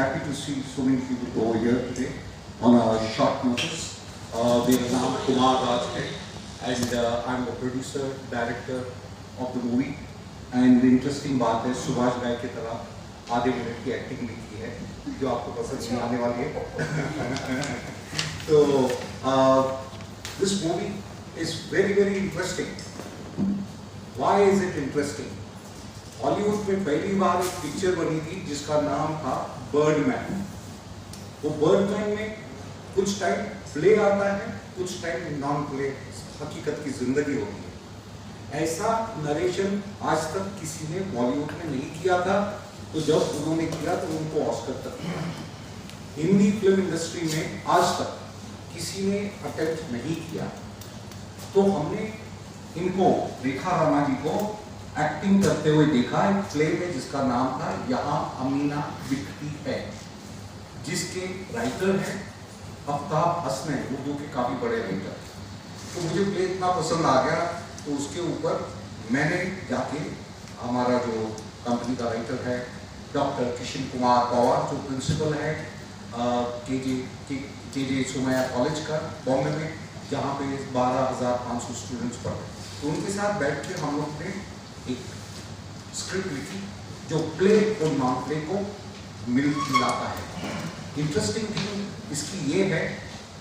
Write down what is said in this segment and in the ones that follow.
happy to see so many people over here today on a short notice. Their name Kumar Raj hai, and I'm the producer, director of the movie. And the interesting बात है, सुभाष भाई की तरह आधे minute की acting भी की है, जो आपको पसंद नहीं आने वाली है. So this movie is very interesting. Why is it interesting? Hollywood में पहली बार एक पिक्चर बनी थी जिसका नाम था बर्डमैन. वो बर्डमैन में कुछ टाइम प्ले आता है, कुछ टाइम नॉन प्ले, हकीकत की जिंदगी होती है. ऐसा नरेशन आज तक किसी ने बॉलीवुड में नहीं किया था. तो जब उन्होंने किया तो उनको ऑस्कर तक मिला. हिंदी फिल्म इंडस्ट्री में आज तक किसी ने अटेम्प्ट नहीं किया. तो हमने इनको, रेखा राणा जी को एक्टिंग करते हुए देखा एक प्ले में जिसका नाम था यहाँ अमीना बिकती है, जिसके राइटर हैं आफ्ताब हसनैन, उर्दू के काफी बड़े राइटर. तो मुझे प्ले इतना पसंद आ गया तो उसके ऊपर मैंने जाके हमारा जो कंपनी का राइटर है डॉक्टर किशन कुमार पवार, जो प्रिंसिपल है के सुमैया कॉलेज का बॉम्बे में, जहाँ पे 12,500 स्टूडेंट्स पढ़े, तो उनके साथ बैठ के हम लोग ने एक स्क्रिप्ट लिखी जो प्ले और नॉन प्ले को मिलाता है. इंटरेस्टिंग थिंग इसकी ये है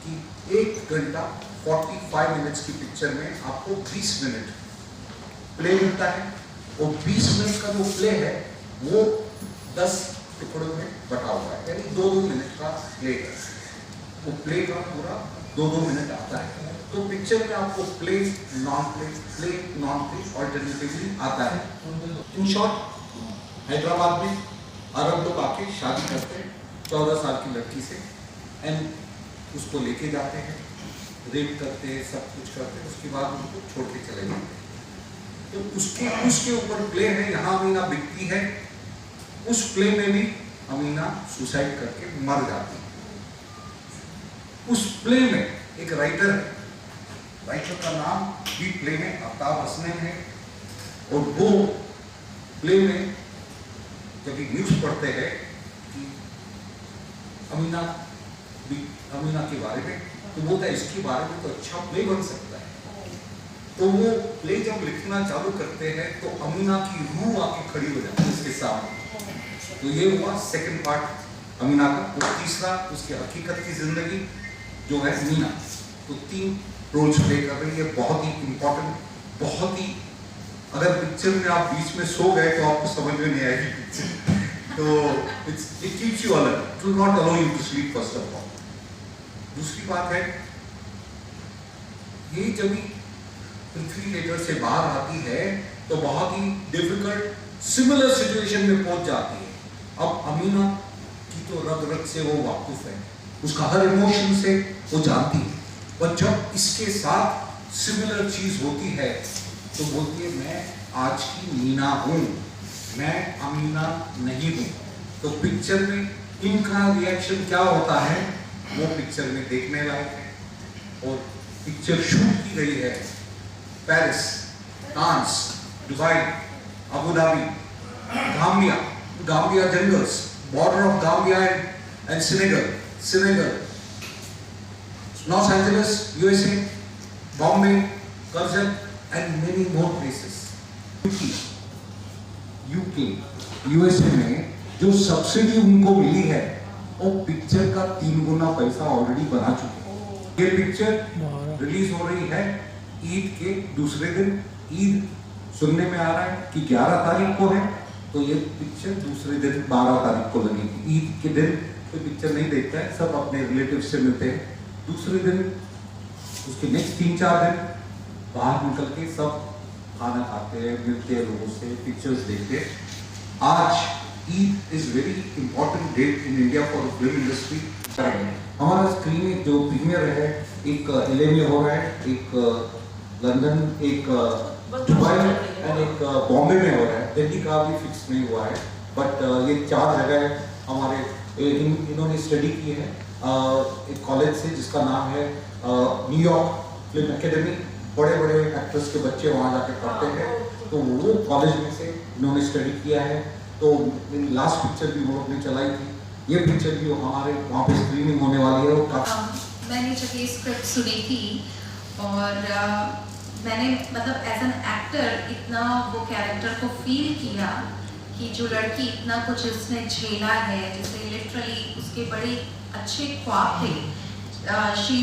कि 1 घंटा 45 मिनट्स की पिक्चर में आपको 20 मिनट प्ले मिलता है, और 20 मिनट का जो प्ले है वो 10 टुकड़ों में बटा हुआ है, यानी 2-2 मिनट का प्ले है. वो प्ले का पूरा 2-2 मिनट आता है. तो पिक्चर में आपको प्ले नॉन प्ले ऑल्टरनेटिवली आता है. इन शॉर्ट, हैदराबाद में अरब लोग आके शादी करते हैं 14 साल की लड़की से, एंड उसको लेके जाते हैं, रेप करते हैं, सब कुछ करते हैं, उसके बाद उनको छोड़ के चले जाते हैं. तो उसके ऊपर प्ले है यहाँ अमीना बिकती है. उस प्ले में भी अमीना सुसाइड करके मर जाती है. उस प्ले में एक राइटर है, राइटर का नाम भी प्ले में आफ्ताब हसनैन है, और वो प्ले में जब न्यूज पढ़ते हैं कि अमीना के बारे में, तो बोलता है इसके बारे में तो अच्छा प्ले बन सकता है. तो वो प्ले जब लिखना चालू करते हैं तो अमीना की रूह आके खड़ी हो जाती है उसके सामने. तो ये हुआ सेकंड पार्ट अमीना का. और तीसरा उसकी हकीकत की जिंदगी जो है मीना. तो 3 रोल्स प्ले कर रही है, बहुत ही इंपॉर्टेंट, बहुत ही, अगर पिक्चर में आप बीच में सो गए तो आपको समझ में नहीं आएगी पिक्चर. तो it keeps you alert, it will not allow you to sleep first of all. दूसरी बात है, ये जब पृथ्वी लेटर से बाहर आती है तो बहुत ही डिफिकल्ट सिमिलर सिचुएशन में पहुंच जाती है. अब अमीना की तो रग रग से वो वाकिफ है, उसका हर इमोशन से वो जानती है, और जब इसके साथ सिमिलर चीज होती है तो बोलती है मैं आज की मीना हूं, मैं अमीना नहीं हूं. तो पिक्चर में इनका रिएक्शन क्या होता है वो पिक्चर में देखने लायक है. और पिक्चर शूट की गई है Paris, France, Dubai, Abu Dhabi, Gambia jungles, border of Gambia and Senegal, Los Angeles, USA, Bombay, Curzon, and many more places. UK, USA में जो सब्सिडी उनको मिली है वो पिक्चर का 3 गुना पैसा ऑलरेडी बना चुके हैं. ये पिक्चर रिलीज हो रही है ईद के दूसरे दिन. ईद सुनने में आ रहा है कि 11 तारीख को है, तो ये पिक्चर दूसरे दिन 12 तारीख को लगेगी. ईद के दिन कोई पिक्चर नहीं देखता है, सब अपने रिलेटिव से मिलते हैं. दूसरे दिन, उसके नेक्स्ट 3-4 दिन बाहर निकल के सब खाना खाते हैं, मिलते हैं लोगों से, पिक्चर्स देखते हैं. आज Eid is very important date in India for the film industry. हमारा स्क्रीनिंग जो प्रीमियर है, एक LA में हो रहा है, एक लंदन, एक दुबई एंड एक बॉम्बे में हो रहा है. दिल्ली का भी फिक्स नहीं हुआ है, बट ये 4 जगह हमारे इन्होंने स्टडी की है एक कॉलेज से जिसका नाम है न्यूयॉर्क फिल्म एकेडमी. बड़े एक्टर्स के बच्चे वहाँ जाके पढ़ते हैं, तो वो कॉलेज में से इन्होंने स्टडी किया है. तो लास्ट पिक्चर भी वो लोग ने चलाई थी, ये पिक्चर जो हमारे वहाँ पे स्क्रीनिंग होने वाली है वो मैंने जब ये स्क्रिप्ट सुनी थी और मैंने मतलब एज एन एक्टर इतना वो कैरेक्टर को फील किया कि जो लड़की इतना कुछ उसने झेला है, जिसने लिटरली उसके बड़े अच्छे ख्वाब थे, she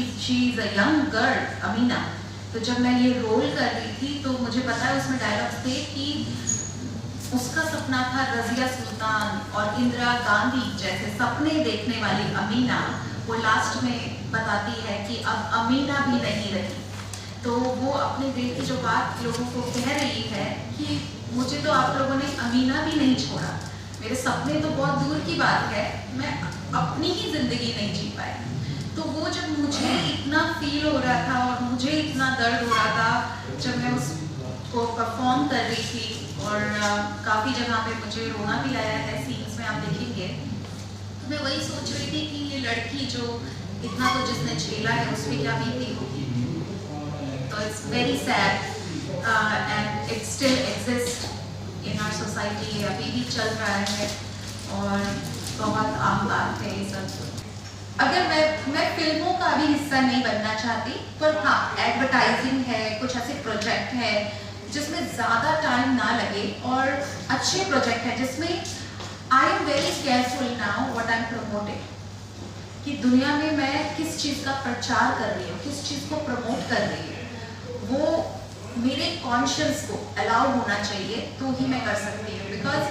is a young girl Amina. तो जब मैं ये रोल कर रही थी तो मुझे पता है उसमें डायलॉग्स थे कि उसका सपना था रज़िया सुल्तान और इंदिरा गांधी जैसे सपने देखने वाली अमीना, वो लास्ट में बताती है कि अब अमीना भी नहीं रही। तो वो अपने दिल की जो बात लोगों को कह रही है कि मुझे तो आप लोगों ने अमीना भी नहीं छोड़ा, मेरे सपने तो बहुत दूर की बात है, मैं अपनी ही ज़िंदगी नहीं जी पाई। तो वो जब मुझे इतना फील हो रहा था और मुझे इतना दर्द हो रहा था जब मैं उसको परफॉर्म कर रही थी, और काफ़ी जगह पे मुझे रोना भी आया है, सीन्स में आप देखेंगे। तो मैं वही सोच रही थी कि ये लड़की जो इतना तो जिसने झेला है उस पर क्या बीती होगी। तो it's very sad and it still exist in our society, अभी भी चल रहा है और बहुत आम बात है ये सब। अगर मैं फिल्मों का भी हिस्सा नहीं बनना चाहती, पर हाँ एडवर्टाइजिंग है, कुछ ऐसे प्रोजेक्ट है जिसमें ज़्यादा टाइम ना लगे और अच्छे प्रोजेक्ट है जिसमें I am very careful now what I am promoting, कि दुनिया में मैं किस चीज़ का प्रचार कर रही हूँ, किस चीज़ को प्रमोट कर रही हूँ, वो मेरे कॉन्शियस को अलाउ होना चाहिए तो ही मैं कर सकती हूँ। बिकॉज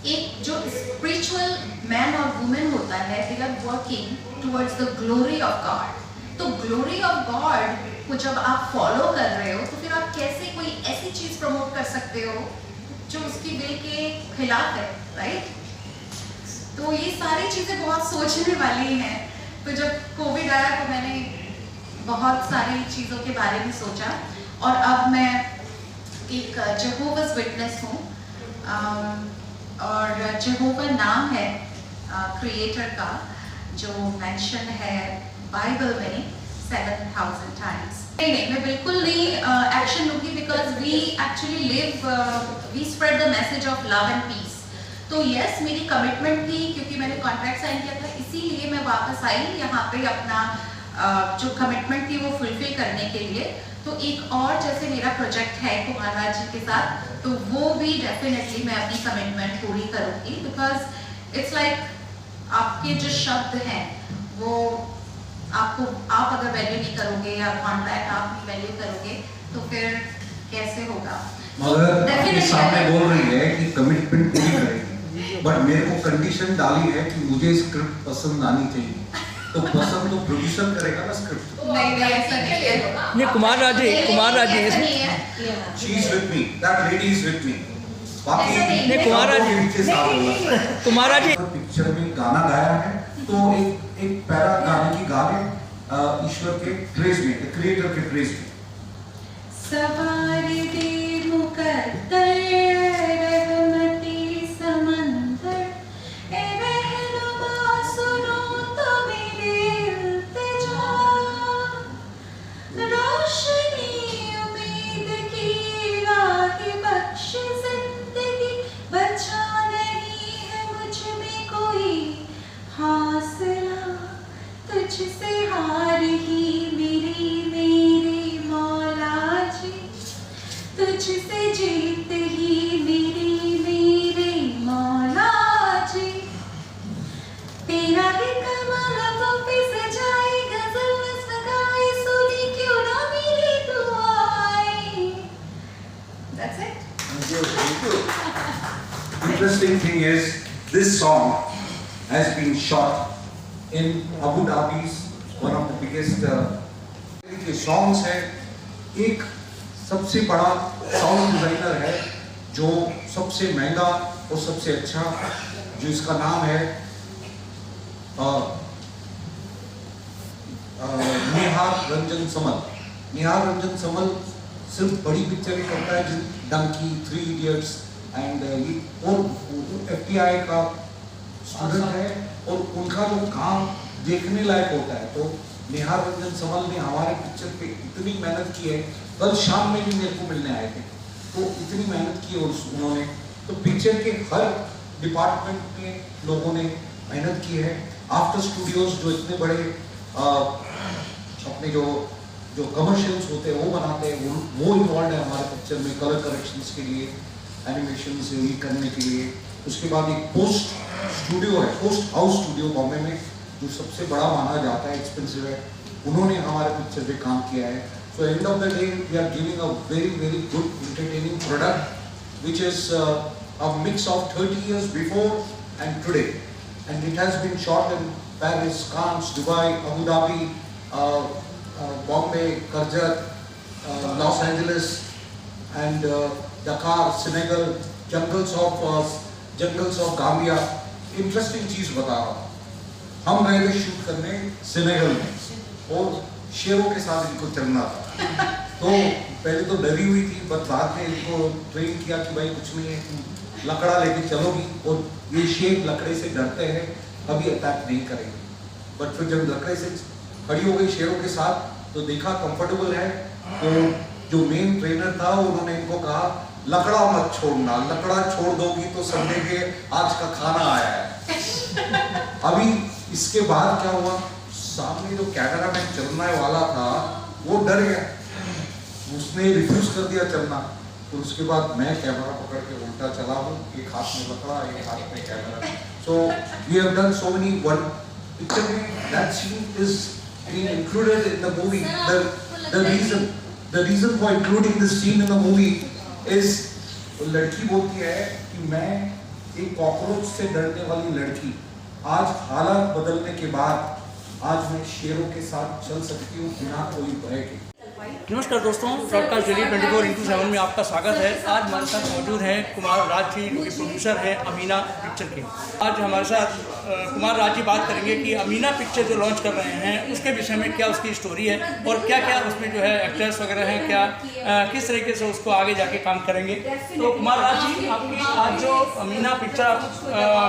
एक जो स्पिरिचुअल मैन और वुमेन होता है, they are working towards the glory of God. तो ग्लोरी ऑफ गॉड को जब आप फॉलो कर रहे हो तो फिर आप कैसे कोई ऐसी चीज प्रमोट कर सकते हो जो उसकी विल के खिलाफ है, राइट? तो ये सारी चीजें बहुत सोचने वाली हैं। तो जब कोविड आया तो मैंने बहुत सारी चीज़ों के बारे में सोचा, और अब मैं एक जेहोवा's विटनेस हूँ, और जेहोवा नाम है क्रिएटर का जो मेंशन है बाइबल में 7,000 टाइम्स। नहीं, मैं बिल्कुल नहीं एक्शन लूँगी, because we actually live, we spread the message of love and peace. तो यस, मेरी कमिटमेंट थी क्योंकि मैंने कॉन्ट्रैक्ट साइन किया था, इसीलिए मैं वापस आई यहाँ पे अपना जो कमिटमेंट थी वो फुलफिल करने के लिए। तो एक और जैसे मेरा प्रोजेक्ट है कुमार राज जी के साथ, तो वो भी डेफिनेटली मैं अपनी कमिटमेंट पूरी करूँगी, बिकॉज इट्स लाइक आपके जो शब्द हैं वो आपको, आप अगर वैल्यू नहीं करोगे या कॉन्ट्रैक्ट आप नहीं वैल्यू करोगे तो फिर कैसे होगा? मगर आपके सामने बोल रही है कि कमिटमेंट पूरी करेगी, बट मेरे को कंडीशन डाली है कि मुझे स्क्रिप्ट पसंद आनी चाहिए। तो पसंद तो प्रोड्यूसर करेगा ना स्क्रिप्ट। नहीं, ऐसा नहीं है। ये Kumar Raje she is with me, that lady is with me. बाकी नहीं, कुमार राजे के साथ बोला। कुमार राजे पिक्चर में गाना गाया है, तो एक पैरा गाने की गाने ईश्वर के प्रेज में, क्रिएटर के प्रेज में। सवार दे मुकद्दर रहमती समंदर, ए रहनुमा सुनो तो मेरे इल्तिजा, रोशनी उम्मीद की राह बख्श जिंदगी, बचा नहीं है मुझ में कोई हासिला, तुझसे हार ही मेरी मेरे मौला जी, तुझसे जीत ही मेरी मेरे मौला जी, तेरा ही कमाल पे सजाई गजल नज़्म गाई, सुनी क्यों ना मेरी दुआएं। That's it. Thank you. Interesting thing is, this song has been shot in Abu Dhabi's one of the biggest के songs है। एक सबसे बड़ा साउंड डिजाइनर है जो सबसे महंगा और सबसे अच्छा, जो इसका नाम है निहार रंजन समल। निहार रंजन समल सिर्फ बड़ी पिक्चरें करता है, डंकी, 3 इडियट्स एंड और FTI का स्टूडेंट है, और उनका जो काम देखने लायक होता है। तो निहार रंजन समल ने हमारे पिक्चर पे इतनी मेहनत की है, कल शाम में भी मेरे को मिलने आए थे, तो इतनी मेहनत की और उन्होंने, तो पिक्चर के हर डिपार्टमेंट में लोगों ने मेहनत की है। आफ्टर स्टूडियोज जो इतने बड़े अपने जो कमर्शियल्स होते हैं वो बनाते हैं, वो इन्वॉल्व है हमारे पिक्चर में कलर करेक्शंस के लिए, एनिमेशन करने के लिए। उसके बाद एक पोस्ट स्टूडियो है, पोस्ट हाउस स्टूडियो बॉम्बे में, जो सबसे बड़ा माना जाता है, एक्सपेंसिव है, उन्होंने हमारे पिक्चर पे काम किया है। So end of the day we are giving a very very good entertaining product which is a mix of 30 years before and today, and it has been shot in Paris, Cannes, Dubai, Abu Dhabi, Bombay, Karjat, Los Angeles, and Dakar, Senegal, jungles of Gambia. Interesting चीज बता रहा हूँ, हम गए थे shoot करने Senegal में और शेरों के साथ इनको चलना था। तो पहले तो डरी हुई थी, बट बाद में इनको ट्रेन किया कि भाई कुछ नहीं है, लकड़ा लेके चलोगी, और ये शेर लकड़े से डरते हैं, कभी अटैक नहीं करेंगे। बट फिर जब लकड़े से खड़ी हो गई शेरों के साथ तो देखा कंफर्टेबल है, तो जो मेन ट्रेनर था उन्होंने इनको कहा लकड़ा मत छोड़ना, लकड़ा छोड़ दोगी तो समझेंगे आज का खाना आया है। अभी इसके बाद क्या हुआ, सामने जो कैमरामैन चलने वाला था वो डर गया, उसने रिफ्यूज कर दिया चलना। तो उसके बाद मैं कैमरा पकड़ के उल्टा चला हूँ, एक हाथ में लकड़ा, एक हाथ में camera. So we have done so many one picture में that scene is being included in the movie. The reason for including this scene in the movie is, लड़की बोलती है कि मैं एक कॉकरोच से डरने वाली लड़की, आज हालात बदलने के बाद आज मैं शेरों के साथ चल सकती हूँ बिना कोई भय के। नमस्कार दोस्तों, ब्रॉडकास्ट डेली 24/7 में आपका स्वागत है। आज हमारे साथ मौजूद हैं कुमार राज जी, जो कि प्रोड्यूसर हैं अमीना पिक्चर के। आज हमारे साथ कुमार राज जी बात करेंगे कि अमीना पिक्चर जो लॉन्च कर रहे हैं उसके विषय में क्या उसकी स्टोरी है और क्या क्या उसमें जो है एक्टर्स वगैरह हैं, क्या किस तरीके से उसको आगे जाके काम करेंगे। तो कुमार राज जी, आपकी आज जो अमीना पिक्चर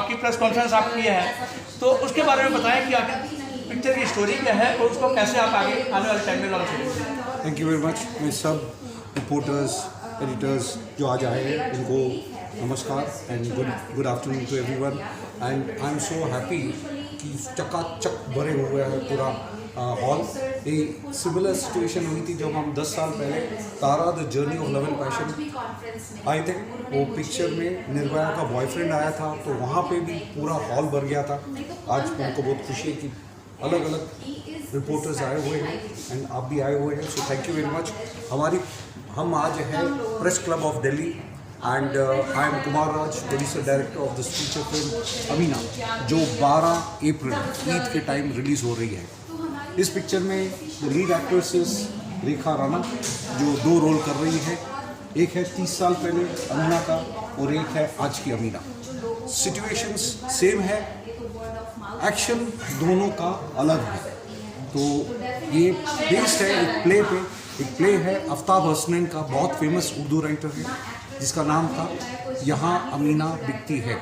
की प्रेस कॉन्फ्रेंस आप किए हैं, तो उसके बारे में बताएं कि आखिर पिक्चर की स्टोरी क्या है और उसको कैसे आप आगे आने वाले टाइम में लॉन्च करेंगे। Thank you very much. मैं सब रिपोर्टर्स, एडिटर्स जो आज आए हैं उनको नमस्कार and good afternoon to everyone. And I am so happy कि चकाचक भरे हुए है पूरा हॉल। एक सिमिलर सिचुएशन हुई थी जब हम 10 साल पहले Tara the journey of love and passion आए थे। वो पिक्चर में निर्भया का बॉयफ्रेंड आया था, तो वहाँ पे भी पूरा हॉल भर गया था। आज हमको बहुत खुशी है कि अलग अलग रिपोर्टर्स आए हुए हैं एंड आप भी आए हुए हैं, so thank you very much. हम आज हैं press club of Delhi and I M Kumar Raj, producer director of this feature film Amina, जो 12 अप्रैल ईद के टाइम रिलीज़ हो रही है। इस पिक्चर में लीड एक्ट्रेस रेखा राणा जो 2 रोल कर रही है, एक है 30 साल पहले अमीना का और एक है आज की अमीना। सिचुएशंस सेम है, एक्शन दोनों का अलग है। तो ये बेस्ड है एक प्ले पे। एक प्ले है आफ्ताब हसनैन का, बहुत फेमस उर्दू राइटर है, जिसका नाम था यहाँ अमीना बिकती है।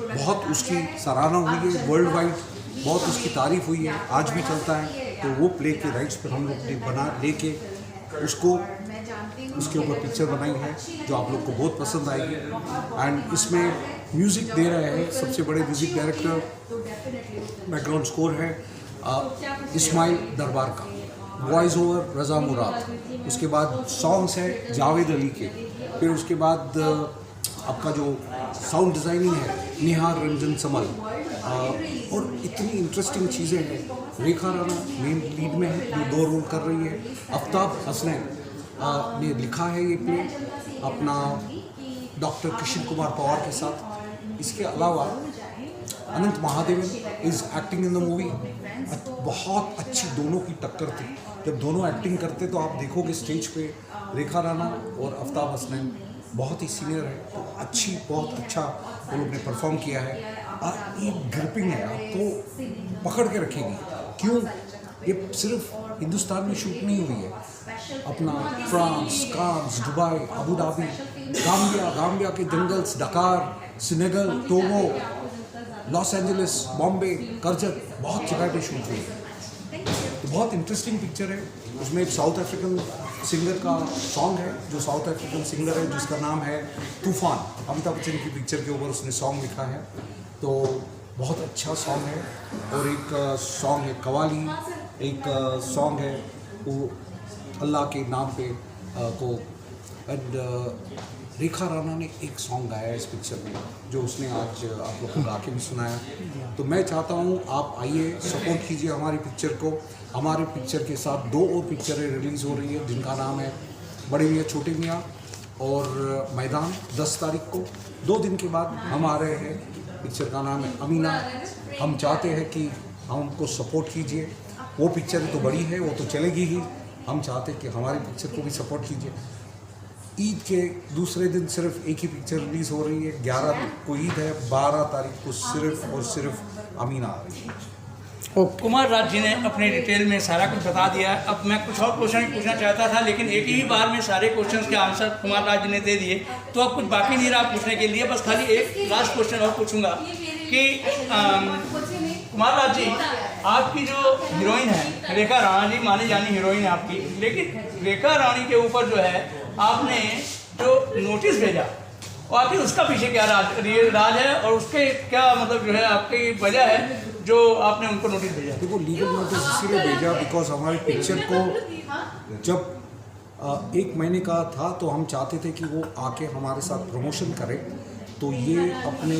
बहुत उसकी सराहना हुई है वर्ल्ड वाइड, बहुत उसकी तारीफ हुई है, आज भी चलता है। तो वो प्ले के राइट्स पर हम लोग ने लेके उसको उसके ऊपर पिक्चर बनाई है जो आप लोग को बहुत पसंद आएगी। एंड इसमें म्यूज़िक दे रहे हैं सबसे बड़े म्यूज़िक डायरेक्टर, बैकग्राउंड स्कोर है इस्माइल दरबार का, वॉइस ओवर रज़ा मुराद, उसके बाद सॉन्ग्स है जावेद अली के, फिर उसके बाद आपका जो साउंड डिज़ाइनिंग है निहार रंजन समल, और इतनी इंटरेस्टिंग चीज़ें हैं। रेखा राणा मेन लीड में है जो 2 रोल कर रही है। आफ्ताब हसनैन ने लिखा है ये प्ले अपना डॉक्टर किशन कुमार पवार के साथ। इसके अलावा Anant Mahadevan is acting in the movie. बहुत अच्छी दोनों की टक्कर थी। जब दोनों एक्टिंग करते तो आप देखोगे स्टेज पे रेखा राणा और आफ्ताब हसनैन बहुत ही सीनियर है, तो बहुत अच्छा वो लोग ने परफॉर्म किया है। ये ग्रिपिंग है, आपको पकड़ के रखेगी। क्यों? ये सिर्फ हिंदुस्तान में शूट नहीं हुई है, अपना फ्रांस, कांस, दुबई, अबू धाबी, गाम्बिया के जंगल्स, डकार, Senegal, Togo, Los Angeles, Bombay, Karjat, बहुत जगह पे शूट हुई है। तो तो बहुत इंटरेस्टिंग पिक्चर है। उसमें एक साउथ अफ्रीकन सिंगर का सॉन्ग है, जो साउथ अफ्रीकन सिंगर है जिसका नाम है तूफान। अमिताभ बच्चन की पिक्चर के ऊपर उसने सॉन्ग लिखा है, तो बहुत अच्छा सॉन्ग है। और एक सॉन्ग है कवाली, एक सॉन्ग है वो अल्लाह के नाम पे को। एंड रेखा राणा ने एक सॉन्ग गाया है इस पिक्चर में, जो उसने आज आप लोग को गा के भी सुनाया। तो मैं चाहता हूँ आप आइए, सपोर्ट कीजिए हमारी पिक्चर को। हमारे पिक्चर के साथ 2 और पिक्चरें रिलीज़ हो रही है, जिनका नाम है बड़े मियाँ छोटे मियाँ और मैदान 10 तारीख को। 2 दिन के बाद हम आ रहे हैं। पिक्चर का नाम है अमीना। हम चाहते हैं कि हमको सपोर्ट कीजिए। वो पिक्चर तो बड़ी है, वो तो चलेगी ही। हम चाहते हैं कि हमारी पिक्चर को भी सपोर्ट कीजिए। ईद के दूसरे दिन सिर्फ एक ही पिक्चर रिलीज़ हो रही है। 11 को ईद है, 12 तारीख को सिर्फ और सिर्फ अमीना आ रही है। कुमार राज जी ने अपने डिटेल में सारा कुछ बता दिया है। अब मैं कुछ और क्वेश्चन पूछना चाहता था, लेकिन एक ही बार में सारे क्वेश्चंस के आंसर कुमार राज जी ने दे दिए, तो अब कुछ बाकी नहीं रहा पूछने के लिए। बस खाली एक लास्ट क्वेश्चन और पूछूंगा कि कुमार राज जी, आपकी जो हीरोइन है रेखा राणा जी, मानी जानी हीरोइन है आपकी, लेकिन रेखा रानी के ऊपर जो है आपने जो नोटिस भेजा, और आखिर उसका पीछे क्या राज है, और उसके क्या मतलब जो है आपकी वजह है जो आपने उनको नोटिस भेजा? देखो, लीगल नोटिस इसीलिए भेजा बिकॉज हमारी पिक्चर को जब 1 महीने का था तो हम चाहते थे कि वो आके हमारे साथ प्रमोशन करे। तो ये अपने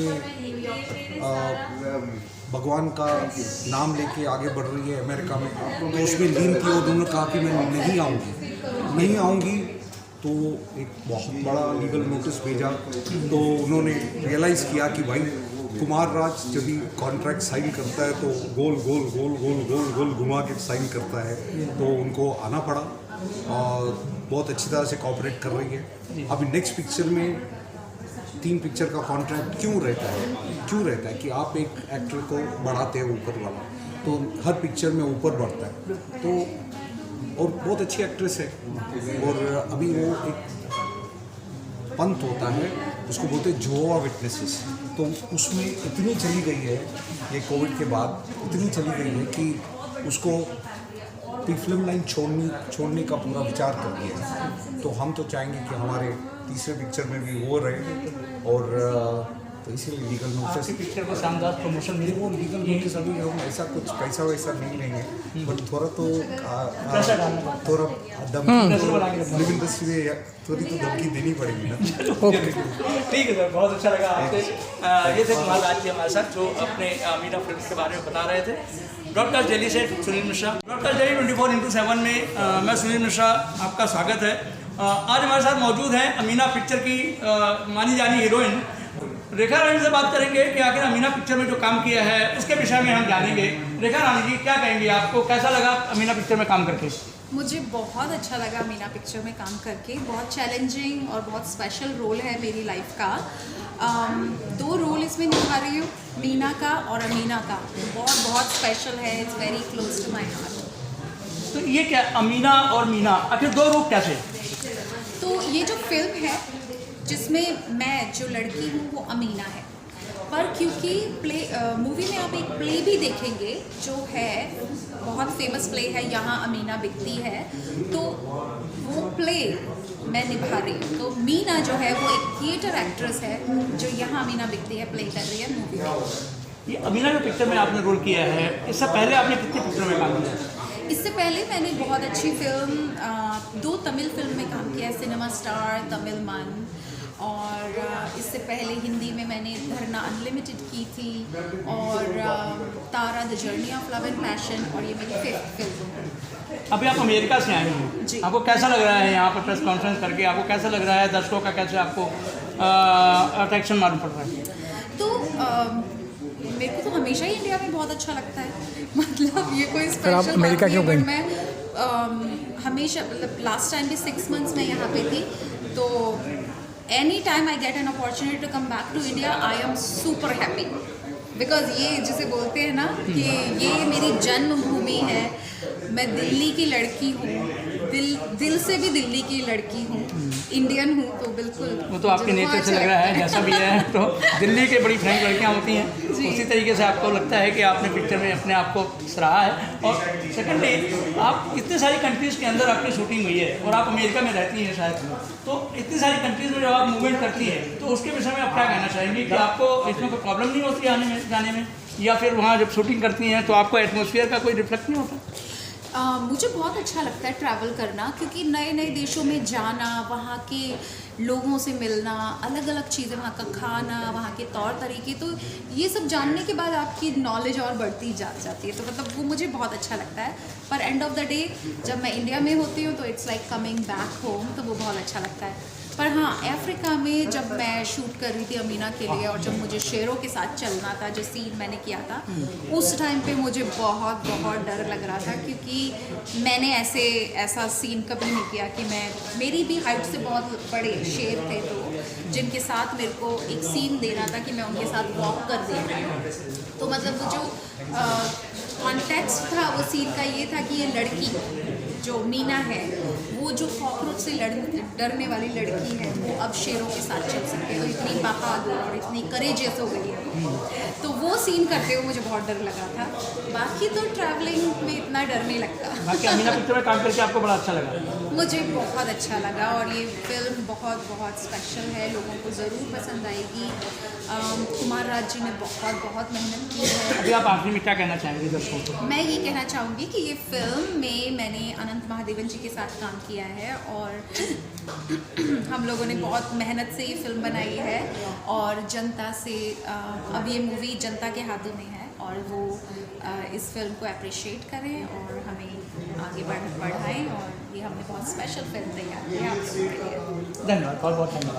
भगवान का नाम लेके आगे बढ़ रही है अमेरिका में, तो उसमें लीन थी। और उन्होंने कहा कि मैं नहीं आऊँगी, तो एक बहुत बड़ा लीगल नोटिस भेजा। तो उन्होंने रियलाइज़ किया कि भाई कुमार राज जब भी कॉन्ट्रैक्ट साइन करता है तो गोल गोल गोल गोल गोल गोल घुमा के साइन करता है, तो उनको आना पड़ा और बहुत अच्छी तरह से कोऑपरेट कर रही है। अभी नेक्स्ट पिक्चर में 3 पिक्चर का कॉन्ट्रैक्ट क्यों रहता है कि आप एक एक्टर को बढ़ाते हैं ऊपर वाला, तो हर पिक्चर में ऊपर बढ़ता है। तो और बहुत अच्छी एक्ट्रेस है। और अभी वो एक पंथ होता है, उसको बोलते हैं जोवा विटनेसेस, तो उसमें इतनी चली गई है ये कोविड के बाद, इतनी चली गई है कि उसको फिल्म लाइन छोड़ने का पूरा विचार कर दिया है। तो हम तो चाहेंगे कि हमारे तीसरे पिक्चर में भी वो रहे। और तो इसीलिए लीगल नोटिस पिक्चर को शानदार प्रमोशन मिले। वो लीगल नोटिस अभी हम ऐसा कुछ पैसा वैसा नहीं लेंगे, बट थोड़ा तो थोड़ा फिल्म इंडस्ट्री में थोड़ी तो धमकी देनी पड़ेगी ना। ठीक है सर, बहुत अच्छा लगा आपसे। ये थे कुमार राज जी हमारे साथ, जो अपने अमीना फिल्म के बारे में बता रहे थे। ब्रॉडकास्ट दिल्ली से सुनील मिश्रा। ब्रॉडकास्ट दिल्ली 24x7 में मैं सुनील मिश्रा, आपका स्वागत है। आज हमारे साथ मौजूद हैं अमीना पिक्चर की मानी जानी हीरोइन रेखा रानी से बात करेंगे कि आखिर अमीना पिक्चर में जो काम किया है उसके विषय में हम जानेंगे। रेखा रानी जी, क्या कहेंगे, आपको कैसा लगा अमीना पिक्चर में काम करके? मुझे बहुत अच्छा लगा मीना पिक्चर में काम करके। बहुत चैलेंजिंग और बहुत स्पेशल रोल है मेरी लाइफ का। 2 रोल इसमें निभा रही हूँ, मीना का और अमीना का। बहुत स्पेशल है, it's very close to my heart. तो ये क्या अमीना और मीना, आखिर 2 रूप कैसे? तो ये जो फिल्म है जिसमें मैं जो लड़की हूँ वो अमीना है, पर क्योंकि मूवी में आप एक प्ले भी देखेंगे जो है बहुत फेमस प्ले है, यहाँ अमीना बिकती है, तो वो प्ले मैं निभा रही हूँ। तो मीना जो है वो एक थिएटर एक्ट्रेस है जो यहाँ अमीना बिकती है प्ले कर रही है मूवी में। ये अमीना जो पिक्चर में आपने रोल किया है, इससे पहले आपने कितनी पिक्चर में काम किया? इससे पहले मैंने बहुत अच्छी फिल्म 2 तमिल फिल्म में काम किया है, सिनेमा स्टार, तमिल मन। और इससे पहले हिंदी में मैंने धरना अनलिमिटेड की थी, और Tara the journey of love and passion, और ये मेरी 5th फिल्म। अभी आप अमेरिका से आए हैं जी, आपको कैसा लग रहा है यहाँ पर प्रेस कॉन्फ्रेंस करके? आपको कैसा लग रहा है, दर्शकों का कैसे आपको अट्रैक्शन मालूम पड़ रहा है? तो मेरे को तो हमेशा ही इंडिया में बहुत अच्छा लगता है। मतलब ये कोई स्पेशल अमेरिका क्यों गई? मैं हमेशा, मतलब लास्ट टाइम भी 6 मंथ्स में यहाँ पे थी, तो any time I get an opportunity to come back to India, I am super happy. Because ये जिसे बोलते हैं ना कि ये मेरी जन्मभूमि है, मैं दिल्ली की लड़की हूँ, दिल से भी दिल्ली की लड़की हूँ, इंडियन हूँ, तो बिल्कुल वो तो आपके नेचर से लग रहा है, जैसा भी है। तो दिल्ली के बड़ी फ्रैंक लड़कियाँ होती हैं, उसी तरीके से आपको लगता है कि आपने पिक्चर में अपने आप को सराहा है। और सेकेंडली, आप इतने सारी कंट्रीज़ के अंदर आपकी शूटिंग हुई है और आप अमेरिका में रहती हैं शायद, तो इतनी सारी कंट्रीज़ में जब आप मूवमेंट करती हैं तो उसके विषय में आप क्या कहना चाहेंगे कि आपको इसमें कोई प्रॉब्लम नहीं होती आने में जाने में, या फिर वहाँ जब शूटिंग करती हैं तो आपको एटमॉस्फेयर का कोई रिफ्लेक्ट नहीं होता? मुझे बहुत अच्छा लगता है ट्रैवल करना, क्योंकि नए नए देशों में जाना, वहाँ के लोगों से मिलना, अलग अलग चीज़ें, वहाँ का खाना, वहाँ के तौर तरीके, तो ये सब जानने के बाद आपकी नॉलेज और बढ़ती जाती है। तो मतलब वो मुझे बहुत अच्छा लगता है। पर एंड ऑफ द डे जब मैं इंडिया में होती हूँ तो it's like coming back home, तो वो बहुत अच्छा लगता है। पर हाँ, अफ्रीका में जब मैं शूट कर रही थी अमीना के लिए, और जब मुझे शेरों के साथ चलना था, जो सीन मैंने किया था, उस टाइम पे मुझे बहुत बहुत डर लग रहा था, क्योंकि मैंने ऐसा सीन कभी नहीं किया कि मेरी भी हाइट से बहुत बड़े शेर थे, तो जिनके साथ मेरे को एक सीन देना था कि मैं उनके साथ वॉक कर दे रही हूँ। तो मतलब वो जो कॉन्टेक्स्ट था वो सीन का ये था कि ये लड़की जो मीना है, वो जो कॉकरोच से डरने वाली लड़की है, वो अब शेरों के साथ चल सकती है, तो इतनी बहादुर और इतनी करेजियस हो गई है। तो वो सीन करते हुए मुझे बहुत डर लगा था। बाकी तो ट्रैवलिंग में इतना डर नहीं लगता। बाकी अमीना पिक्चर में काम करके आपको बड़ा अच्छा लगा? मुझे बहुत अच्छा लगा, और ये फिल्म बहुत बहुत स्पेशल है, लोगों को ज़रूर पसंद आएगी। कुमार राज जी ने बहुत मेहनत की है। अभी आप आखिरी में क्या कहना चाहेंगे दर्शकों को? मैं ये कहना चाहूँगी कि ये फिल्म में मैंने अनंत महादेवन जी के साथ काम किया है, और हम लोगों ने बहुत मेहनत से ये फिल्म बनाई है, और जनता से अब ये मूवी जनता के हाथों में है, और वो इस फिल्म को अप्रिशिएट करें और हमें आगे बढ़ाएं, और ये हमने बहुत स्पेशल फिल्म तैयार की है आप लोगों के लिए। धन्यवाद, बहुत बहुत धन्यवाद।